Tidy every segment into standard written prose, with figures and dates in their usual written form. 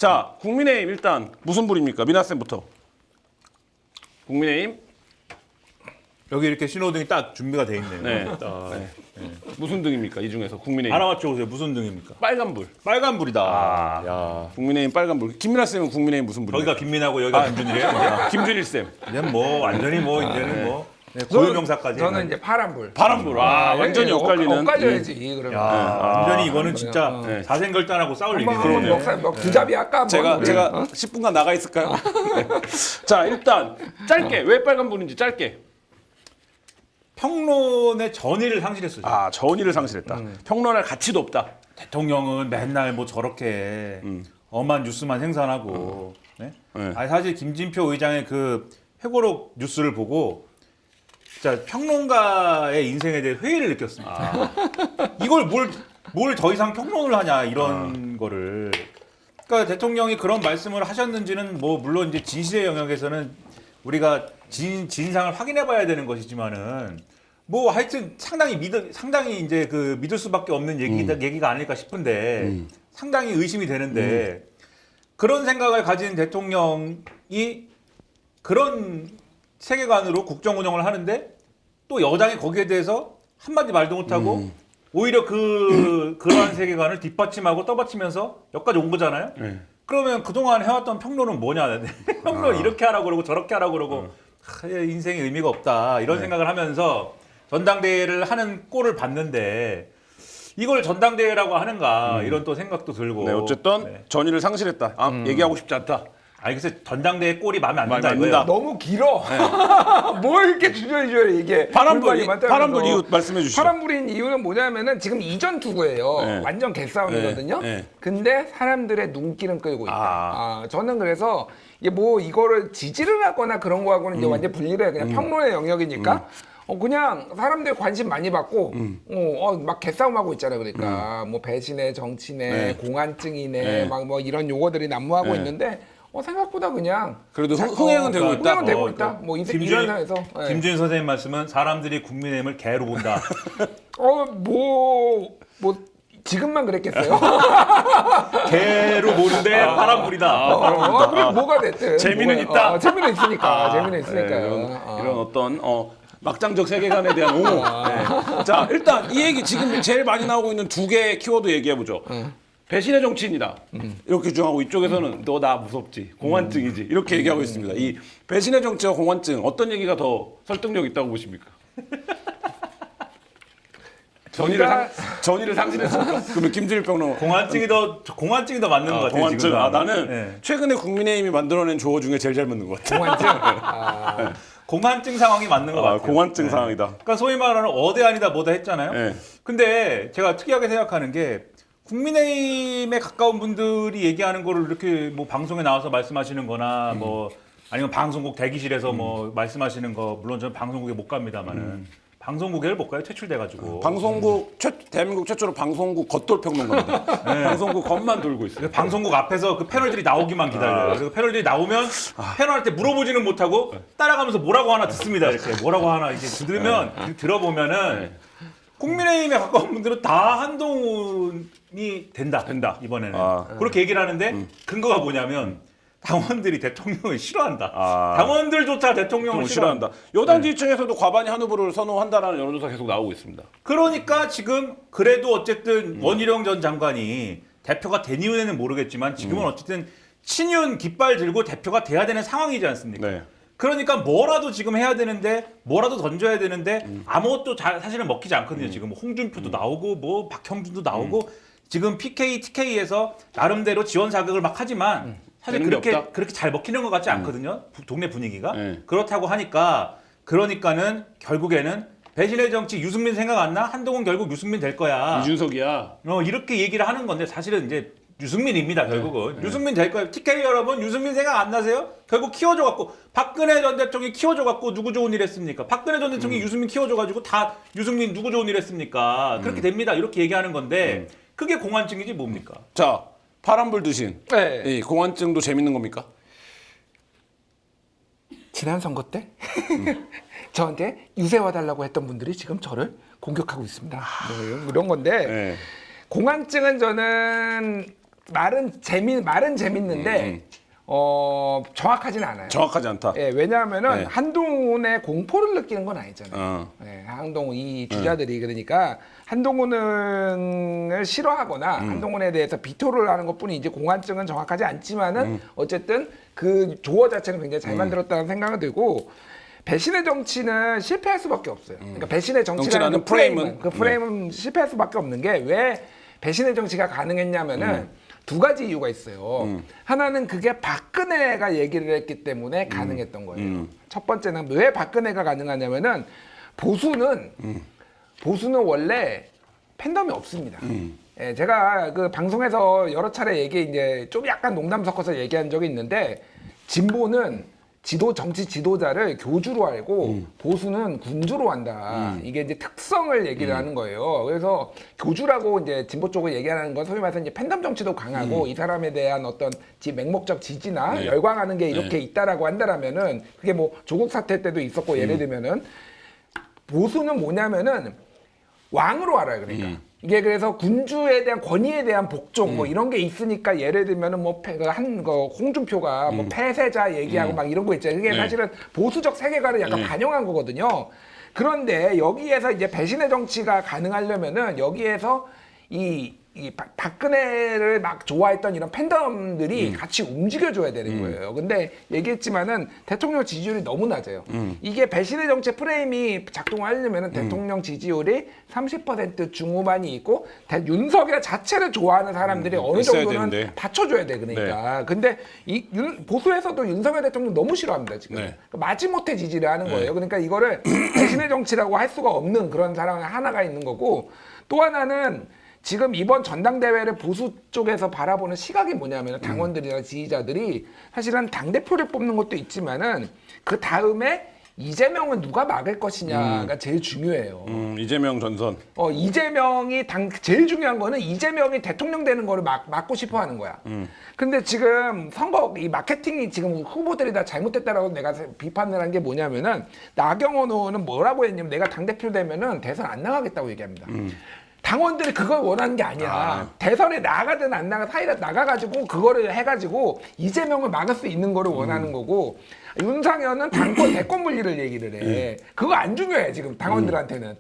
자, 국민의힘 일단 무슨 불입니까? 미나쌤부터. 국민의힘. 여기 이렇게 신호등이 딱 준비가 돼 있네요. 네. 무슨 등입니까? 이 중에서 국민의힘. 하나 맞춰보세요. 무슨 등입니까? 빨간 불. 빨간 불이다. 아. 야. 국민의힘 빨간 불. 김민아 쌤은 국민의힘 무슨 불입니까? 여기가 김민하고 여기가 김준일이에요. 김준일 쌤. 이제 뭐 완전히 뭐 이제는 뭐 고유명사까지. 저는 이제 파란불. 파란불. 아, 완전히 엇갈리는. 엇갈려야지 그러면. 야, 완전히 이거는 그래요. 진짜 네. 사생결단하고 싸울 한번 일이네요. 그러네요. 두 잡이 아까 제가 한번 제가 어? 10분간 나가 있을까요? 네. 자, 일단 짧게 왜 빨간 불인지 짧게. 평론의 전의를 상실했어요. 아, 전의를 상실했다. 평론할 가치도 없다. 대통령은 맨날 뭐 저렇게 엄한 뉴스만 생산하고. 네? 네. 아니 사실 김진표 의장의 그 회고록 뉴스를 보고 진짜 평론가의 인생에 대해 회의를 느꼈습니다. 이걸 뭘 더 이상 평론을 하냐 이런 거를. 그러니까 대통령이 그런 말씀을 하셨는지는 뭐 물론 이제 진실의 영역에서는 우리가 진상을 확인해봐야 되는 것이지만은 뭐 하여튼 상당히 이제 그 믿을 수밖에 없는 얘기가 아닐까 싶은데 상당히 의심이 되는데 그런 생각을 가진 대통령이 그런 세계관으로 국정 운영을 하는데 또 여당이 거기에 대해서 한마디 말도 못하고 오히려 그러한 세계관을 뒷받침하고 떠받치면서 여기까지 온 거잖아요. 네. 그러면 그동안 해왔던 평론은 뭐냐? 평론 이렇게 하라고 그러고 저렇게 하라고 그러고 인생에 의미가 없다 이런 생각을 하면서 전당대회를 하는 꼴을 봤는데 이걸 전당대회라고 하는가 이런 또 생각도 들고. 네, 어쨌든 네. 전의를 상실했다. 얘기하고 싶지 않다. 아니 글쎄 전당대회 꼴이 마음에 안 마음에 든다 안 이거예요. 든다. 너무 길어. 뭘 이렇게 줄여줘요 이게. 파란불 불만이 많다면서. 파란불 이유 말씀해 주시죠. 파란불인 이유는 뭐냐면은 지금 이전 투구예요. 네. 완전 개싸움이거든요. 네. 네. 근데 사람들의 눈길은 끌고 있다. 아. 저는 그래서 이게 뭐 이거를 지지를 하거나 그런 거하고는 이제 완전 분리를 그냥 평론의 영역이니까. 그냥 사람들 관심 많이 받고 막 개싸움하고 있잖아요. 그러니까 뭐 배신의 정치네, 네. 공안증이네, 네. 막 뭐 이런 용어들이 난무하고 네. 있는데 생각보다 그냥 그래도 흥행은 되고 있다. 흥행은 되고 있다. 뭐 이런 상에서 김준 선생님 말씀은 사람들이 국민의힘을 개로 본다. 뭐 지금만 그랬겠어요? 개로 보는데 파란불이다. 그럼 뭐가 됐든 재미는 있다. 재미는 있으니까. 재미는 네, 있으니까. 이런 어떤 막장적 세계관에 대한 옹호. 네. 자, 일단 이 얘기 지금 제일 많이 나오고 있는 두 개의 키워드 얘기해 보죠. 배신의 정치인이다. 이렇게 주장하고 이쪽에서는 너 나 무섭지. 공안증이지. 이렇게 얘기하고 있습니다. 이 배신의 정치와 공안증 어떤 얘기가 더 설득력 있다고 보십니까? 전의를 상실했습니까? 그러면 김준일 평론 공안증이 더 맞는 것 같아요. 공안증. 지금. 나는 네. 최근에 국민의힘이 만들어낸 조어 중에 제일 잘 맞는 것 같아. 공안증. 공안증 상황이 맞는 것 같아요. 공안증 네. 상황이다. 그러니까 소위 말하는 어대안이다 뭐다 했잖아요. 네. 근데 제가 특이하게 생각하는 게 국민의힘에 가까운 분들이 얘기하는 거를 이렇게 뭐 방송에 나와서 말씀하시는 거나 뭐 아니면 방송국 대기실에서 뭐 말씀하시는 거 물론 저는 방송국에 못 갑니다만은 방송국에 못 가요. 퇴출돼가지고. 방송국 대한민국 최초로 방송국 겉돌 평론가입니다. 방송국 겉만 돌고 있어요. 방송국 앞에서 그 패널들이 나오기만 기다려요. 그래서 패널들이 나오면 패널한테 물어보지는 못하고 따라가면서 뭐라고 하나 듣습니다. 이렇게 뭐라고 하나 이제 들어보면은 국민의힘에 가까운 분들은 다 한동훈이 된다. 이번에는 그렇게 얘기를 하는데 근거가 뭐냐면 당원들이 대통령을 싫어한다. 당원들조차 대통령을 싫어한다. 여당 지지층에서도 과반이 한 후보를 선호한다라는 여론조사 계속 나오고 있습니다. 그러니까 지금 그래도 어쨌든 원희룡 전 장관이 대표가 된 이유는 모르겠지만 지금은 어쨌든 친윤 깃발 들고 대표가 돼야 되는 상황이지 않습니까? 네. 그러니까 뭐라도 지금 해야 되는데 뭐라도 던져야 되는데 아무것도 사실은 먹히지 않거든요. 지금 홍준표도 나오고 뭐 박형준도 나오고 지금 PK, TK에서 나름대로 지원 사격을 막 하지만 사실 그렇게 잘 먹히는 것 같지 않거든요. 동네 분위기가. 그렇다고 하니까 그러니까는 결국에는 배신의 정치 유승민 생각 안 나? 한동훈 결국 유승민 될 거야. 이준석이야. 이렇게 얘기를 하는 건데 사실은 이제 유승민입니다. 결국은. 유승민 될 거예요. TK 여러분 유승민 생각 안 나세요? 결국 키워줘갖고 박근혜 전 대통령이 키워줘갖고 누구 좋은 일 했습니까? 박근혜 전 대통령이 유승민 키워줘가지고 다 유승민 누구 좋은 일 했습니까? 그렇게 됩니다. 이렇게 얘기하는 건데 그게 공안증이지 뭡니까? 자, 파란불 드신 네. 이 공안증도 재밌는 겁니까? 지난 선거 때 저한테 유세와달라고 했던 분들이 지금 저를 공격하고 있습니다. 이런 건데 네. 공안증은 저는 말은 재밌는데 정확하진 않아요. 정확하지 않다. 예, 왜냐하면은 네. 한동훈의 공포를 느끼는 건 아니잖아요. 예, 한동훈 이 주자들이 그러니까 한동훈을 싫어하거나 한동훈에 대해서 비토를 하는 것뿐이지 공안증은 정확하지 않지만은 어쨌든 그 조어 자체는 굉장히 잘 만들었다는 생각이 들고 배신의 정치는 실패할 수밖에 없어요. 그러니까 배신의 정치라는 그 프레임은 그 프레임은 실패할 수밖에 없는 게 왜 배신의 정치가 가능했냐면은 두 가지 이유가 있어요. 하나는 그게 박근혜가 얘기를 했기 때문에 가능했던 거예요. 첫 번째는 왜 박근혜가 가능하냐면은 보수는 원래 팬덤이 없습니다. 예, 제가 그 방송에서 여러 차례 이제 좀 약간 농담 섞어서 얘기한 적이 있는데 진보는 정치 지도자를 교주로 알고 보수는 군주로 한다. 이게 이제 특성을 얘기를 하는 거예요. 그래서 교주라고 이제 진보 쪽을 얘기하는 건 소위 말해서 이제 팬덤 정치도 강하고 이 사람에 대한 어떤 맹목적 지지나 네. 열광하는 게 이렇게 있다라고 한다라면은 그게 뭐 조국 사태 때도 있었고 예를 들면은 보수는 뭐냐면은 왕으로 알아요. 그러니까. 이게 그래서 군주에 대한 권위에 대한 복종 뭐 이런 게 있으니까 예를 들면은 뭐 홍준표가 뭐 폐쇄자 얘기하고 막 이런 거 있잖아요. 그게 네. 사실은 보수적 세계관을 약간 반영한 거거든요. 그런데 여기에서 이제 배신의 정치가 가능하려면은 여기에서 이 박근혜를 막 좋아했던 이런 팬덤들이 같이 움직여줘야 되는 거예요. 근데 얘기했지만은 대통령 지지율이 너무 낮아요. 이게 배신의 정치 프레임이 작동하려면은 대통령 지지율이 30% 중후반이 있고 윤석열 자체를 좋아하는 사람들이 어느 있어야 정도는 되는데. 받쳐줘야 돼. 그러니까. 근데 보수에서도 윤석열 대통령 너무 싫어합니다. 지금. 네. 마지못해 지지를 하는 거예요. 그러니까 이거를 배신의 정치라고 할 수가 없는 그런 사람 하나가 있는 거고 또 하나는 지금 이번 전당대회를 보수 쪽에서 바라보는 시각이 뭐냐면 당원들이나 지지자들이 사실은 당대표를 뽑는 것도 있지만은 그 다음에 이재명은 누가 막을 것이냐가 제일 중요해요. 이재명 전선. 이재명이 제일 중요한 거는 이재명이 대통령 되는 거를 막고 싶어 하는 거야. 근데 지금 선거 이 마케팅이 지금 후보들이 다 잘못됐다라고 내가 비판을 한 게 뭐냐면은 나경원 의원은 뭐라고 했냐면 내가 당대표 되면은 대선 안 나가겠다고 얘기합니다. 당원들이 그걸 원하는 게 아니야. 대선에 나가든 안 나가 사이다 나가가지고 그거를 해가지고 이재명을 막을 수 있는 거를 원하는 거고 윤상현은 당권 대권 분리를 얘기를 해. 그거 안 중요해 지금 당원들한테는.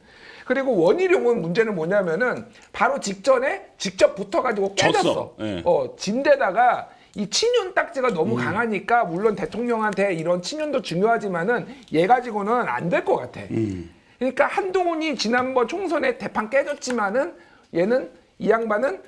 그리고 원희룡은 문제는 뭐냐면은 바로 직전에 직접 붙어가지고 깨졌어. 졌어. 네. 진데다가 이 친윤 딱지가 너무 강하니까 물론 대통령한테 이런 친윤도 중요하지만은 얘 가지고는 안 될 것 같아. 그러니까 한동훈이 지난번 총선에 대판 깨졌지만은 이 양반은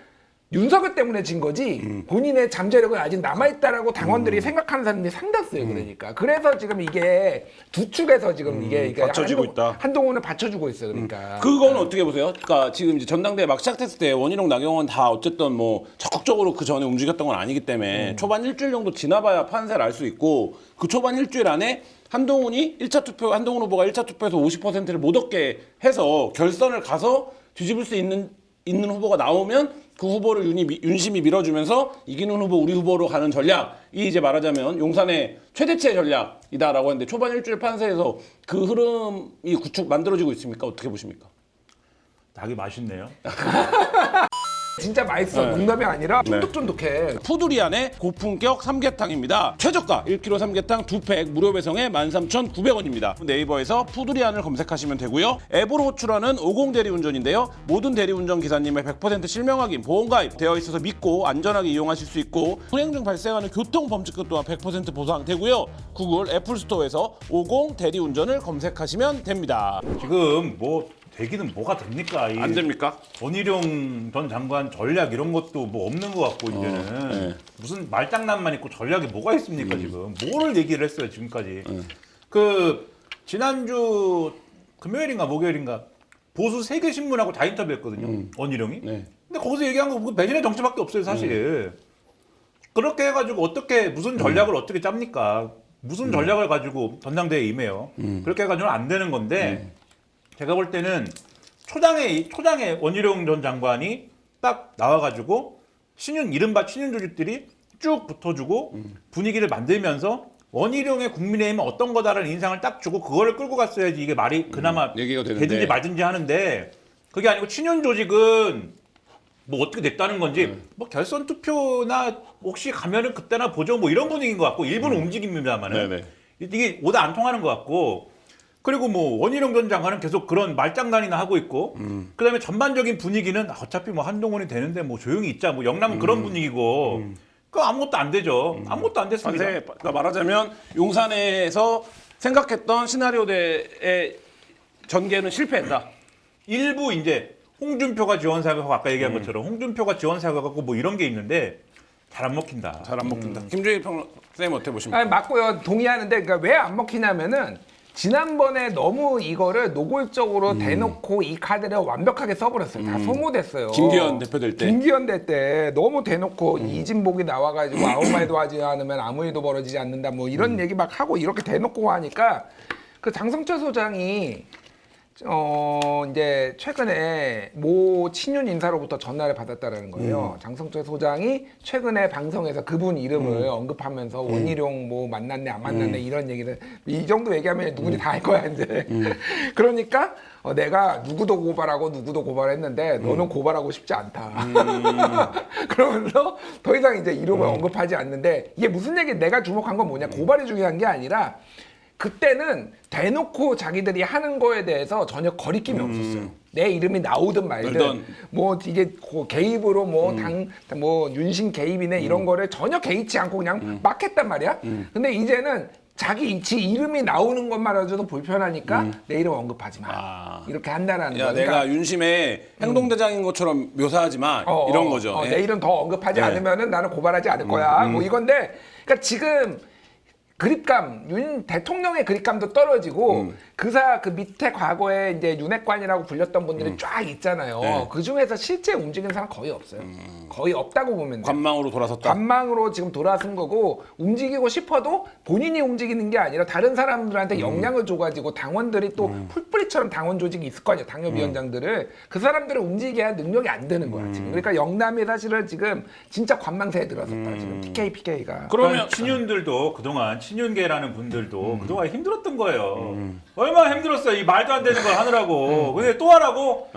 윤석열 때문에 진 거지 본인의 잠재력은 아직 남아있다라고 당원들이 생각하는 사람들이 상당수예요. 그러니까 그래서 지금 이게 두 축에서 지금 이게 받쳐지고 있다. 한동훈을 받쳐주고 있어요. 그러니까 그건 어떻게 보세요? 그러니까 지금 이제 전당대회 막 시작됐을 때 원희룡, 나경원 다 어쨌든 뭐 적극적으로 그 전에 움직였던 건 아니기 때문에 초반 일주일 정도 지나봐야 판세를 알 수 있고 그 초반 일주일 안에 한동훈 후보가 1차 투표에서 50%를 못 얻게 해서 결선을 가서 뒤집을 수 있는 후보가 나오면 그 후보를 윤심이 밀어주면서 이기는 후보 우리 후보로 가는 전략이 이제 말하자면 용산의 최대치의 전략이다라고 했는데 초반 일주일 판세에서 그 흐름이 만들어지고 있습니까? 어떻게 보십니까? 닭이 맛있네요. 진짜 맛있어. 농담이 아니라 쫀득쫀득해. 푸두리안의 고품격 삼계탕입니다. 최저가 1kg 삼계탕 2팩 무료 배송에 13,900원입니다. 네이버에서 푸두리안을 검색하시면 되고요. 앱으로 호출하는 50 대리운전인데요. 모든 대리운전 기사님의 100% 실명 확인, 보험 가입 되어 있어서 믿고 안전하게 이용하실 수 있고 운행 중 발생하는 교통 범칙금 또한 100% 보상되고요. 구글 애플스토어에서 50 대리운전을 검색하시면 됩니다. 지금 뭐 되기는 뭐가 됩니까? 안 됩니까? 원희룡 전 장관 전략 이런 것도 뭐 없는 것 같고 이제는 네. 무슨 말장난만 있고 전략이 뭐가 있습니까 지금? 뭐를 얘기를 했어요 지금까지? 그 지난주 금요일인가 목요일인가 보수 세계 신문하고 다 인터뷰했거든요. 원희룡이. 네. 근데 거기서 얘기한 거 배신의 정치밖에 없어요 사실. 그렇게 해가지고 어떻게 무슨 전략을 어떻게 짭니까? 무슨 전략을 가지고 전당대회에 임해요? 그렇게 해가지고는 안 되는 건데. 제가 볼 때는 초장에 원희룡 전 장관이 딱 나와가지고 이른바 친윤 조직들이 쭉 붙어주고 분위기를 만들면서 원희룡의 국민의힘은 어떤 거다라는 인상을 딱 주고 그거를 끌고 갔어야지 이게 말이 그나마 얘기가 되는데. 되든지 말든지 하는데 그게 아니고 친윤 조직은 뭐 어떻게 됐다는 건지 뭐 결선 투표나 혹시 가면은 그때나 보죠 뭐 이런 분위기인 것 같고 일부는 움직입니다만은 네네. 이게 오다 안 통하는 것 같고 그리고 뭐 원희룡 전 장관은 계속 그런 말장난이나 하고 있고 그다음에 전반적인 분위기는 어차피 뭐 한동훈이 되는데 뭐 조용히 있자 뭐 영남은 그런 분위기고 그 아무것도 안 되죠. 아무것도 안 됐습니다. 판세, 그러니까 말하자면 용산에서 생각했던 시나리오대의 전개는 실패했다. 일부 이제 홍준표가 지원사격하고 아까 얘기한 것처럼 홍준표가 지원사격하고 뭐 이런 게 있는데 잘 안 먹힌다. 잘 안 먹힌다. 김종일 평론가님 어떻게 보십니까? 아니, 맞고요. 동의하는데 그러니까 왜 안 먹히냐면은 지난번에 너무 이거를 노골적으로 대놓고 이 카드를 완벽하게 써버렸어요. 다 소모됐어요. 김기현 대표 될 때. 김기현 대 때 너무 대놓고 이진복이 나와가지고 아무 말도 하지 않으면 아무 일도 벌어지지 않는다 뭐 이런 얘기 막 하고 이렇게 대놓고 하니까 그 장성철 소장이 이제 최근에 모 친윤 인사로부터 전화를 받았다라는 거예요. 장성철 소장이 최근에 방송에서 그분 이름을 언급하면서 원희룡 뭐 만났네 안 만났네 이런 얘기를 이 정도 얘기하면 누구니 다 알 거야 이제. 그러니까 내가 누구도 고발하고 누구도 고발했는데 너는 고발하고 싶지 않다. 그러면서 더 이상 이제 이름을 언급하지 않는데 이게 무슨 얘기? 내가 주목한 건 뭐냐? 고발이 중요한 게 아니라. 그때는 대놓고 자기들이 하는 거에 대해서 전혀 거리낌이 없었어요. 내 이름이 나오든 말든 뭐 이게 개입으로 뭐 뭐 윤신 개입이네 이런 거를 전혀 개의치 않고 그냥 막 했단 말이야. 근데 이제는 지 이름이 나오는 것만으로도 불편하니까 내 이름 언급하지 마. 이렇게 한다라는 야, 거야. 내가 윤심의 행동대장인 것처럼 묘사하지만 이런 거죠. 예. 내 이름 더 언급하지 않으면은 나는 고발하지 않을 거야. 뭐 이건데, 그러니까 지금 그립감, 윤 대통령의 그립감도 떨어지고 그 밑에 과거에 이제 윤핵관이라고 불렸던 분들이 쫙 있잖아요. 네. 그 중에서 실제 움직이는 사람 거의 없어요. 거의 없다고 보면 돼요. 관망으로 돌아섰다. 관망으로 지금 돌아선 거고 움직이고 싶어도 본인이 움직이는 게 아니라 다른 사람들한테 영향을 줘가지고 당원들이 또 풀뿌리처럼 당원 조직이 있을 거 아니에요. 당협위원장들을 그 사람들을 움직여야 능력이 안 되는 거야 지금. 그러니까 영남이 사실은 지금 진짜 관망세에 들어섰다 지금 PK가. 그러면 친윤들도 그동안 친윤계라는 분들도 그동안 힘들었던 거예요. 얼마나 힘들었어요. 이 말도 안 되는 걸 하느라고. 근데 또 하라고.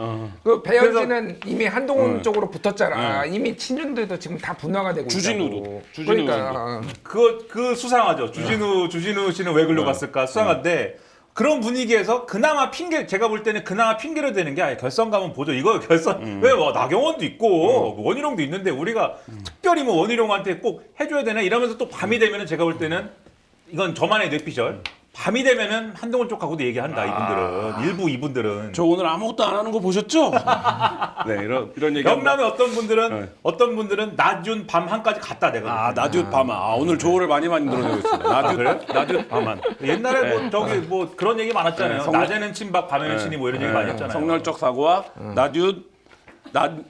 그 배현진은 이미 한동훈 쪽으로 붙었잖아. 이미 친윤들도 지금 다 분화가 되고 주진우도. 있다고. 주진우 그러니까 그 수상하죠. 주진우 씨는 왜 글로 갔을까 수상한데 그런 분위기에서 그나마 제가 볼 때는 그나마 핑계로 되는 게 결선 가면 보죠. 이거 결선 왜 나경원도 있고 원희룡도 있는데 우리가 특별히 뭐 원희룡한테 꼭 해줘야 되나 이러면서 또 밤이 되면은 제가 볼 때는 이건 저만의 뇌피셜. 밤이 되면은 한동훈 쪽하고도 얘기한다 이분들은 일부 이분들은 저 오늘 아무것도 안 하는 거 보셨죠? 네, 이런 얘기. 영남의 어떤 분들은 낮윤 밤 한까지 갔다 내가. 나듀 밤아. 오늘 조언을 많이 드러내고 있습니다. 나듀 밤한. 옛날에 뭐 저기 뭐 그런 얘기 많았잖아요. 네, 낮에는 친박 밤에는 친이 뭐 이런 얘기 많이 했잖아요. 성렬적 사고와 나듀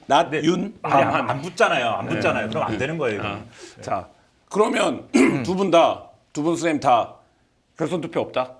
낮윤 밤한. 안 붙잖아요. 안 붙잖아요. 그럼 안 되는 거예요. 이건. 자, 그러면 두 분 쌤 다 결선 투표 없다.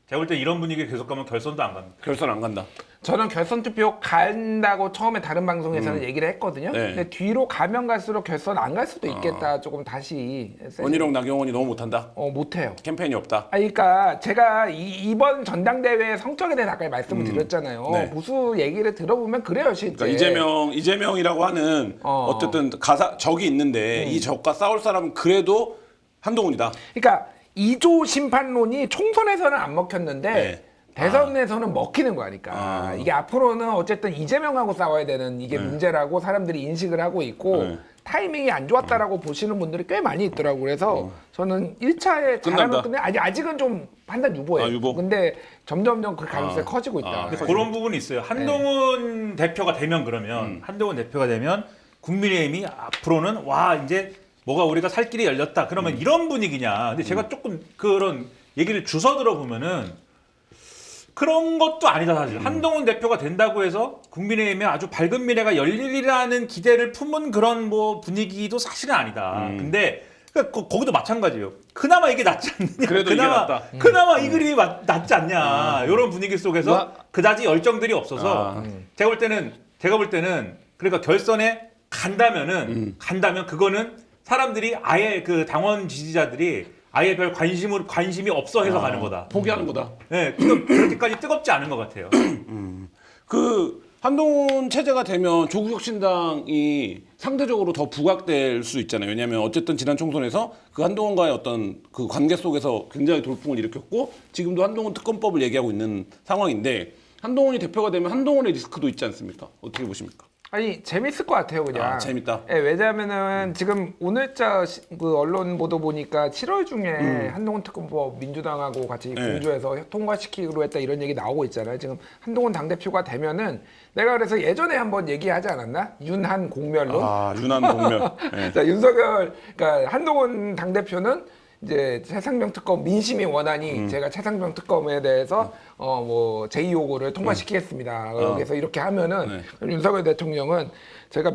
제가 볼 때 이런 분위기 계속 가면 결선도 안 갑니다. 결선 안 간다. 저는 결선 투표 간다고 처음에 다른 방송에서는 얘기를 했거든요. 네. 근데 뒤로 가면 갈수록 결선 안 갈 수도 있겠다. 조금 다시 원희룡 나경원이 너무 못한다. 못해요. 캠페인이 없다. 그러니까 제가 이번 전당대회 성적에 대해서 아까 말씀을 드렸잖아요. 네. 보수 얘기를 들어보면 그래요, 실제. 그러니까 이재명이라고 하는 어쨌든 적이 있는데 이 적과 싸울 사람은 그래도 한동훈이다. 그러니까 2조 심판론이 총선에서는 안 먹혔는데 네. 대선에서는 먹히는 거야. 그러니까 이게 앞으로는 어쨌든 이재명하고 싸워야 되는 이게 문제라고 사람들이 인식을 하고 있고 타이밍이 안 좋았다라고 보시는 분들이 꽤 많이 있더라고요. 그래서 저는 1차에 잘하면 끝내 아직은 좀 판단 유보예요. 유보? 근데 점점점 그 가능성이 커지고 있다. 근데 그런 부분이 있어요. 한동훈 대표가 되면 그러면 한동훈 대표가 되면 국민의힘이 앞으로는 이제 뭐가 우리가 살 길이 열렸다. 그러면 이런 분위기냐. 근데 제가 조금 그런 얘기를 주워 들어보면은 그런 것도 아니다 사실. 한동훈 대표가 된다고 해서 국민의힘에 아주 밝은 미래가 열리리라는 기대를 품은 그런 뭐 분위기도 사실은 아니다. 근데 그러니까 거기도 마찬가지예요. 그나마 이게 낫지 않느냐. 그래도 이게 낫다. 그나마 이 그림이 낫지 않냐. 이런 분위기 속에서 그다지 열정들이 없어서 제가 볼 때는 그러니까 결선에 간다면 그거는 사람들이 아예 그 당원 지지자들이 아예 별 관심이 없어 해서 가는 거다. 포기하는 거다. 네, 그렇게까지 뜨겁지 않은 것 같아요. 한동훈 체제가 되면 조국혁신당이 상대적으로 더 부각될 수 있잖아요. 왜냐하면 어쨌든 지난 총선에서 그 한동훈과의 어떤 그 관계 속에서 굉장히 돌풍을 일으켰고 지금도 한동훈 특검법을 얘기하고 있는 상황인데 한동훈이 대표가 되면 한동훈의 리스크도 있지 않습니까? 어떻게 보십니까? 아니 재밌을 것 같아요 그냥. 재밌다. 예, 왜냐하면은 지금 오늘자 그 언론 보도 보니까 7월 중에 한동훈 특검법 민주당하고 같이 공조해서 통과시키기로 했다 이런 얘기 나오고 있잖아요. 지금 한동훈 당 대표가 되면은 내가 그래서 예전에 한번 얘기하지 않았나? 윤한 공멸론. 유난 공멸. 네. 자, 윤석열, 그러니까 한동훈 당 대표는 이제 최상병 특검 민심이 원하니 제가 최상병 특검에 대해서 뭐 제의 요구를 통과시키겠습니다. 그래서 이렇게 하면은 윤석열 대통령은 제가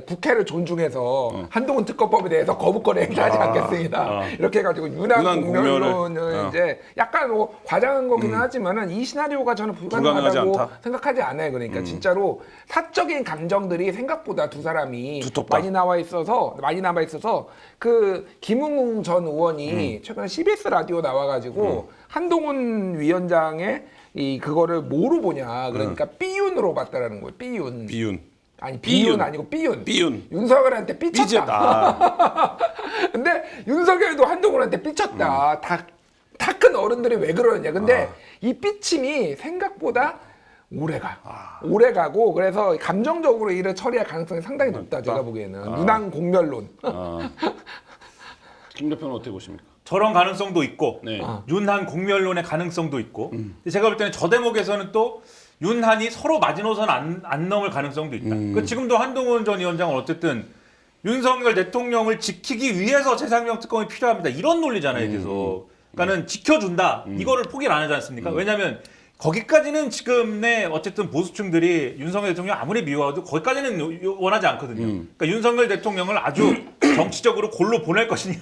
국회를 존중해서 한동훈 특검법에 대해서 거부권을 행사하지 않겠습니다. 이렇게 해가지고 윤한 윤한국면론을 이제 약간 뭐 과장한 거기는 하지만은 이 시나리오가 저는 불가능하지 불가능하다고 않다. 생각하지 않아요. 그러니까 진짜로 사적인 감정들이 생각보다 두 사람이 두텁다. 많이 남아 있어서 그 김웅 전 의원이 최근에 CBS 라디오 나와가지고 한동훈 위원장의 이 그거를 뭐로 보냐 그러니까 삐윤으로 봤다라는 거예요. 삐윤. 비윤. 아니 삐윤. 비윤 아니고 삐윤. 삐윤. 윤석열한테 삐쳤다. 삐졌다. 근데 윤석열도 한동훈한테 삐쳤다. 다 큰 어른들이 왜 그러느냐. 근데 이 삐침이 생각보다 오래가고 그래서 감정적으로 일을 처리할 가능성이 상당히 높다. 제가 보기에는 윤한 공멸론. 김 대표는 어떻게 보십니까? 저런 가능성도 있고 네. 윤한 공멸론의 가능성도 있고 근데 제가 볼 때는 저 대목에서는 또 윤한이 서로 마지노선 안 넘을 가능성도 있다. 그 지금도 한동훈 전 위원장은 어쨌든 윤석열 대통령을 지키기 위해서 최상병 특검이 필요합니다. 이런 논리잖아요, 계속. 그러니까는 지켜준다. 이거를 포기를 안 하지 않습니까? 왜냐하면 거기까지는 지금의 어쨌든 보수층들이 윤석열 대통령 아무리 미워해도 거기까지는 원하지 않거든요. 그러니까 윤석열 대통령을 아주 정치적으로 골로 보낼 것이냐.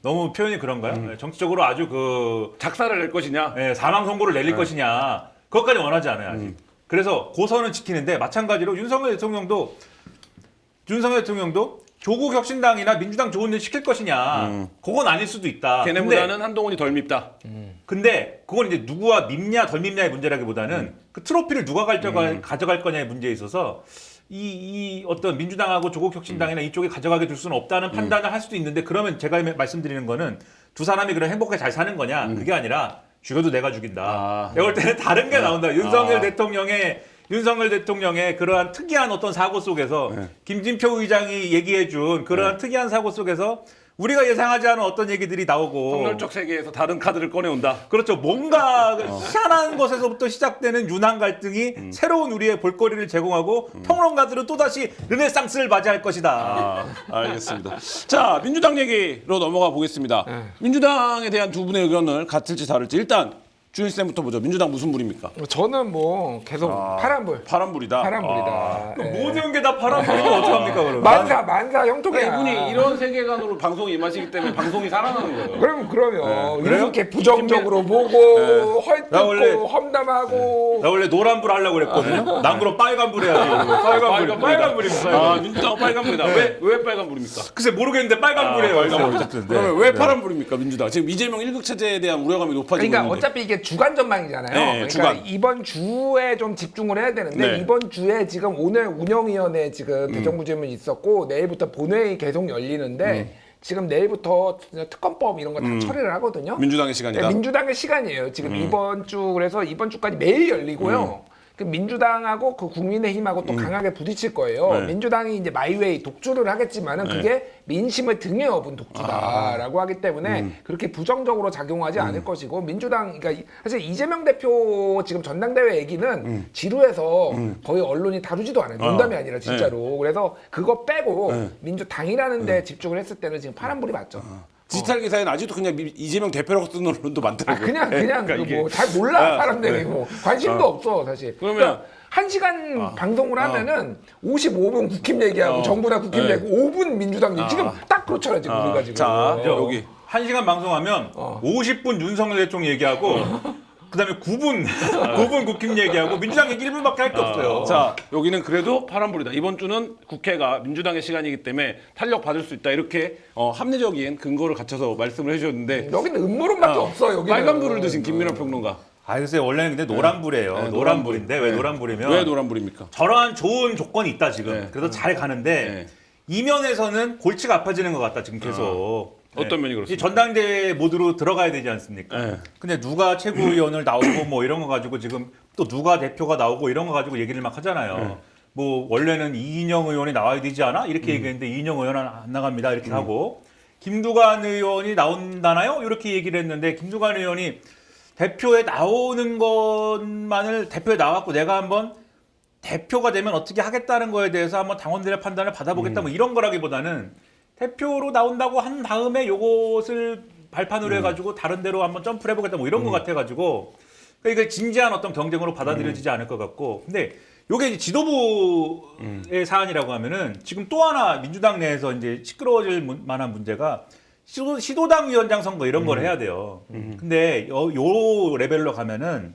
너무 표현이 그런가요? 네, 정치적으로 아주 그 작사를 낼 것이냐? 사망 선고를 내릴 것이냐. 그것까지 원하지 않아요, 아직. 그래서 고선은 지키는데 마찬가지로 윤석열 대통령도 조국 혁신당이나 민주당 좋은 일 시킬 것이냐. 그건 아닐 수도 있다. 걔네보다는 한동훈이 덜 밉다. 근데 그건 이제 누구와 밉냐 덜 밉냐의 문제라기보다는 그 트로피를 누가 가져갈 거냐의 문제에 있어서 이 어떤 민주당하고 조국혁신당이나 이쪽에 가져가게 둘 수는 없다는 판단을 할 수도 있는데 그러면 제가 말씀드리는 거는 두 사람이 그런 행복하게 잘 사는 거냐 그게 아니라 죽여도 내가 죽인다. 내가 볼 때는 다른 게 나온다. 윤석열 대통령의 그러한 특이한 어떤 사고 속에서 김진표 의장이 얘기해준 그러한 특이한 사고 속에서 우리가 예상하지 않은 어떤 얘기들이 나오고 폭렬적 세계에서 다른 카드를 꺼내온다. 그렇죠. 뭔가 희한한 것에서부터 시작되는 윤한 갈등이 새로운 우리의 볼거리를 제공하고 평론가들은 또다시 르네상스를 맞이할 것이다. 알겠습니다. 자, 민주당 얘기로 넘어가 보겠습니다. 민주당에 대한 두 분의 의견을 같을지 다를지 일단 주인 쌤부터 보죠. 민주당 무슨 불입니까? 저는 뭐 계속 파란불. 파란불이다. 파란불이다. 예. 모든 게 다 파란불이면 어떡합니까 그러면? 만사 형통이야. 이분이 이런 세계관으로 방송에 임하시기 때문에 방송이 살아나는 거예요. 그러면 그래요? 이렇게 부정적으로 보고 나 원래- 헐뜯고 험담하고 나 원래 노란불 하려고 그랬거든요. 난 그럼 빨간불 해야지. 빨간불입니다. 민주당 빨간불이다. 왜 빨간불입니까? 글쎄 모르겠는데 빨간불이에요. 어쨌든. 그러면 왜 파란불입니까, 민주당? 지금 이재명 1급 체제에 대한 우려감이 높아지고 그러니까 있는데. 어차피 이게 주간 전망이잖아요. 네, 그러니까 주간. 이번 주에 좀 집중을 해야 되는데 네. 이번 주에 지금 오늘 운영위원회 지금 대정부 질문이 있었고 내일부터 본회의 계속 열리는데 지금 내일부터 특검법 이런 거 다 처리를 하거든요. 민주당의 시간이다. 네, 민주당의 시간이에요. 지금 이번 주 그래서 이번 주까지 매일 열리고요. 그 민주당하고 그 국민의힘하고 또 강하게 부딪힐 거예요. 네. 민주당이 이제 마이웨이 독주를 하겠지만은 그게 민심을 등에 업은 독주다라고 하기 때문에 그렇게 부정적으로 작용하지 않을 것이고 민주당 그러니까 사실 이재명 대표 지금 전당대회 얘기는 지루해서 거의 언론이 다루지도 않아요. 농담이 아니라 진짜로. 그래서 그거 빼고 민주당이라는 데 집중을 했을 때는 지금 파란불이 맞죠. 디지털 기사에는 아직도 그냥 이재명 대표라고 쓰는 언론도 많더라고요. 그냥 그러니까 이게- 뭐 잘 몰라 사람들이 뭐 관심도 없어 사실. 그러면- 그러니까 1시간 방송을 하면은 55분 국힘 얘기하고 정부나 국힘 얘기하고 5분 민주당 얘기 지금 딱 그렇잖아 지금 우리가 지금. 자, 어. 여기 1시간 방송하면 50분 윤석열 대통령 얘기하고 그다음에 9분 국힘 얘기하고 민주당 얘기 1분밖에 할 게 없어요. 자, 여기는 그래도 파란불이다. 이번 주는 국회가 민주당의 시간이기 때문에 탄력 받을 수 있다. 이렇게 합리적인 근거를 갖춰서 말씀을 해주셨는데 여기는 음모론밖에 없어 여기는. 빨간불을 드신 김민호 평론가. 아 글쎄 원래는 근데 노란불이에요. 네, 노란불인데 왜 네. 노란불이면 왜 노란불입니까? 저러한 좋은 조건이 있다 지금. 네. 그래서 잘 가는데 이면에서는 골치가 아파지는 것 같다 지금 계속. 어떤 면이 이 그렇습니까? 전당대회 모드로 들어가야 되지 않습니까? 네. 근데 누가 최고위원을 나오고 뭐 이런 거 가지고 지금 또 누가 대표가 나오고 이런 거 가지고 얘기를 막 하잖아요. 네. 뭐 원래는 이인영 의원이 나와야 되지 않아? 이렇게 얘기했는데 이인영 의원은 안 나갑니다. 이렇게 하고 김두관 의원이 나온다나요? 이렇게 얘기를 했는데 김두관 의원이 대표에 나오는 것만을 대표에 나왔고 내가 한번 대표가 되면 어떻게 하겠다는 거에 대해서 한번 당원들의 판단을 받아보겠다 뭐 이런 거라기보다는 대표로 나온다고 한 다음에 요것을 발판으로 해가지고 다른 데로 한번 점프를 해보겠다 뭐 이런 거 같아가지고 그러니까 이게 진지한 어떤 경쟁으로 받아들여지지 않을 것 같고 근데 요게 이제 지도부의 사안이라고 하면은 지금 또 하나 민주당 내에서 이제 시끄러워질 만한 문제가 시도당 위원장 선거 이런 걸 해야 돼요. 근데 요 레벨로 가면은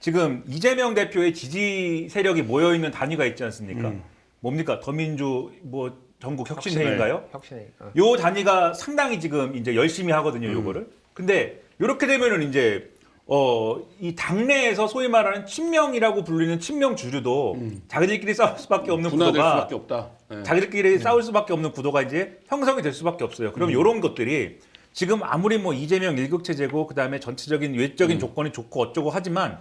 지금 이재명 대표의 지지 세력이 모여 있는 단위가 있지 않습니까? 뭡니까? 더민주 뭐 전국 혁신회인가요? 혁신이. 요 단위가 상당히 지금 이제 열심히 하거든요, 요거를. 근데 요렇게 되면은 이제 이 당내에서 소위 말하는 친명이라고 불리는 친명 주류도 자기들끼리 싸울 수밖에 없는 분화될 구도가 수밖에 없다. 네. 자기들끼리 싸울 수밖에 없는 구도가 이제 형성이 될 수밖에 없어요. 그럼 이런 것들이 지금 아무리 뭐 이재명 일극 체제고 그다음에 전체적인 외적인 조건이 좋고 어쩌고 하지만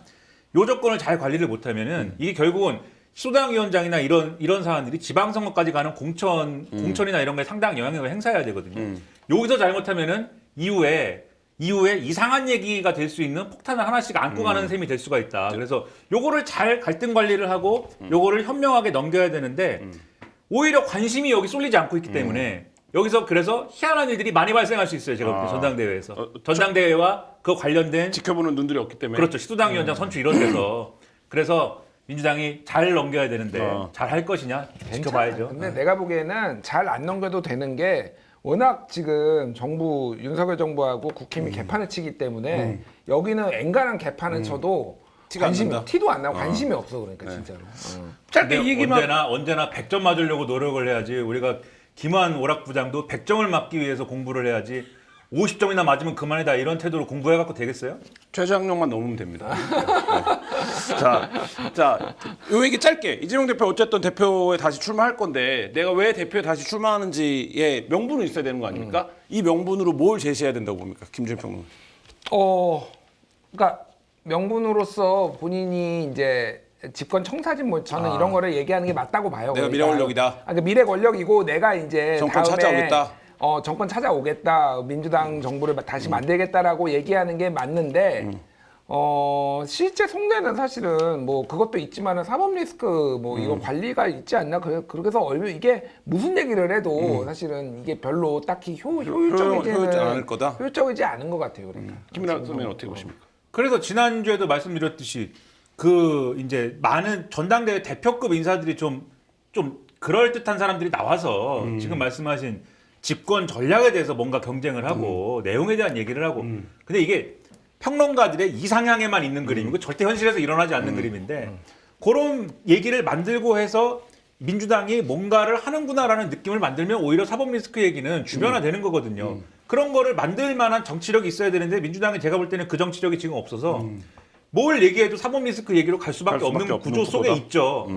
요 조건을 잘 관리를 못하면은 이게 결국은 시도당 위원장이나 이런 사안들이 지방선거까지 가는 공천이나 이런 거에 상당한 영향력을 행사해야 되거든요. 여기서 잘못하면은 이후에 이상한 얘기가 될 수 있는 폭탄을 하나씩 안고 가는 셈이 될 수가 있다. 그래서 요거를 잘 갈등 관리를 하고 요거를 현명하게 넘겨야 되는데 오히려 관심이 여기 쏠리지 않고 있기 때문에 여기서 그래서 희한한 일들이 많이 발생할 수 있어요. 제가 볼 때 전당대회에서. 전당대회와 그 관련된 지켜보는 눈들이 없기 때문에. 그렇죠. 시도당 위원장 선출 이런 데서. 그래서 민주당이 잘 넘겨야 되는데 잘 할 것이냐 지켜봐야죠. 근데 내가 보기에는 잘 안 넘겨도 되는 게 워낙 지금 윤석열 정부하고 국힘이 개판을 치기 때문에 여기는 엔간한 개판을 쳐도 티가 안 난다? 티도 안 나고 관심이 없어 그러니까 진짜로. 짧게 근데 이 얘기만 언제나 100점 맞으려고 노력을 해야지. 우리가 김한 오락부장도 100점을 맞기 위해서 공부를 해야지 50점이나 맞으면 그만이다 이런 태도로 공부해갖고 되겠어요? 최저학력만 넘으면 됩니다. 네. 자, 요 얘기 짧게. 이재명 대표 어쨌든 대표에 다시 출마할 건데 내가 왜 대표에 다시 출마하는지에 명분은 있어야 되는 거 아닙니까? 이 명분으로 뭘 제시해야 된다고 봅니까? 김준일 평론. 그러니까 명분으로서 본인이 이제 집권 청사진 뭐 저는 이런 거를 얘기하는 게 맞다고 봐요. 내가 그러니까. 미래 권력이다. 그러니까 미래 권력이고 내가 이제 정권 다음에 찾아오겠다. 정권 찾아오겠다. 민주당 정부를 다시 만들겠다라고 얘기하는 게 맞는데 실제 속내는 사실은 뭐 그것도 있지만은 사법 리스크 뭐 이거 관리가 있지 않나 그래서 이게 무슨 얘기를 해도 사실은 이게 별로 딱히 효율적이지 않을 거다. 효율적이지 않은 것 같아요. 그러니까. 김민아 선배는 어떻게 보십니까? 그래서 지난주에도 말씀드렸듯이 이제 많은 전당대회 대표급 인사들이 좀 그럴듯한 사람들이 나와서 지금 말씀하신 집권 전략에 대해서 뭔가 경쟁을 하고 내용에 대한 얘기를 하고 근데 이게 평론가들의 이상향에만 있는 그림이고 절대 현실에서 일어나지 않는 그림인데 그런 얘기를 만들고 해서 민주당이 뭔가를 하는구나라는 느낌을 만들면 오히려 사법 리스크 얘기는 주변화되는 거거든요. 그런 거를 만들 만한 정치력이 있어야 되는데 민주당이 제가 볼 때는 그 정치력이 지금 없어서 뭘 얘기해도 사법 리스크 얘기로 갈 수밖에 없는 구조 속에 있죠.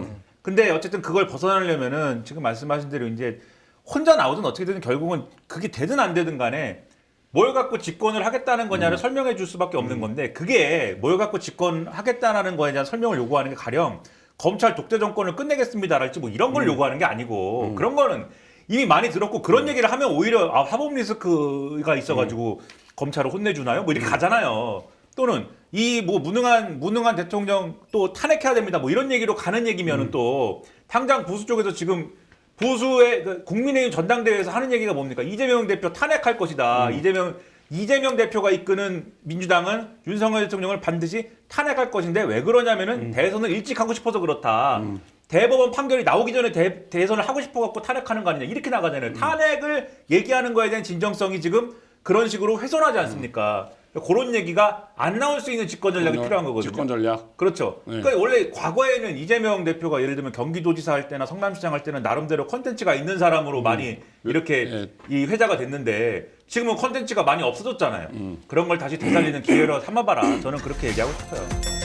근데 어쨌든 그걸 벗어나려면은 지금 말씀하신 대로 이제 혼자 나오든 어떻게 되든 결국은 그게 되든 안 되든 간에 뭘 갖고 집권을 하겠다는 거냐를 설명해 줄 수밖에 없는 건데 그게 뭘 갖고 집권하겠다는 거에 대한 설명을 요구하는 게 가령 검찰 독재 정권을 끝내겠습니다랄지 뭐 이런 걸 요구하는 게 아니고 그런 거는 이미 많이 들었고 그런 얘기를 하면 오히려 사법 리스크가 있어가지고 검찰을 혼내주나요? 뭐 이렇게 가잖아요. 또는 이 뭐 무능한 대통령 또 탄핵해야 됩니다. 뭐 이런 얘기로 가는 얘기면은 또 당장 보수 쪽에서 지금 보수의 국민의힘 전당대회에서 하는 얘기가 뭡니까? 이재명 대표 탄핵할 것이다. 이재명 대표가 이끄는 민주당은 윤석열 대통령을 반드시 탄핵할 것인데 왜 그러냐면은 대선을 일찍 하고 싶어서 그렇다. 대법원 판결이 나오기 전에 대선을 하고 싶어 갖고 탄핵하는 거 아니냐. 이렇게 나가잖아요. 탄핵을 얘기하는 거에 대한 진정성이 지금 그런 식으로 훼손하지 않습니까? 그런 얘기가 안 나올 수 있는 집권 전략이 필요한 거거든요. 집권 전략. 그렇죠. 네. 그러니까 원래 과거에는 이재명 대표가 예를 들면 경기도지사 할 때나 성남시장 할 때는 나름대로 컨텐츠가 있는 사람으로 많이 이렇게 예. 이 회자가 됐는데 지금은 컨텐츠가 많이 없어졌잖아요. 그런 걸 다시 되살리는 기회로 삼아봐라. 저는 그렇게 얘기하고 싶어요.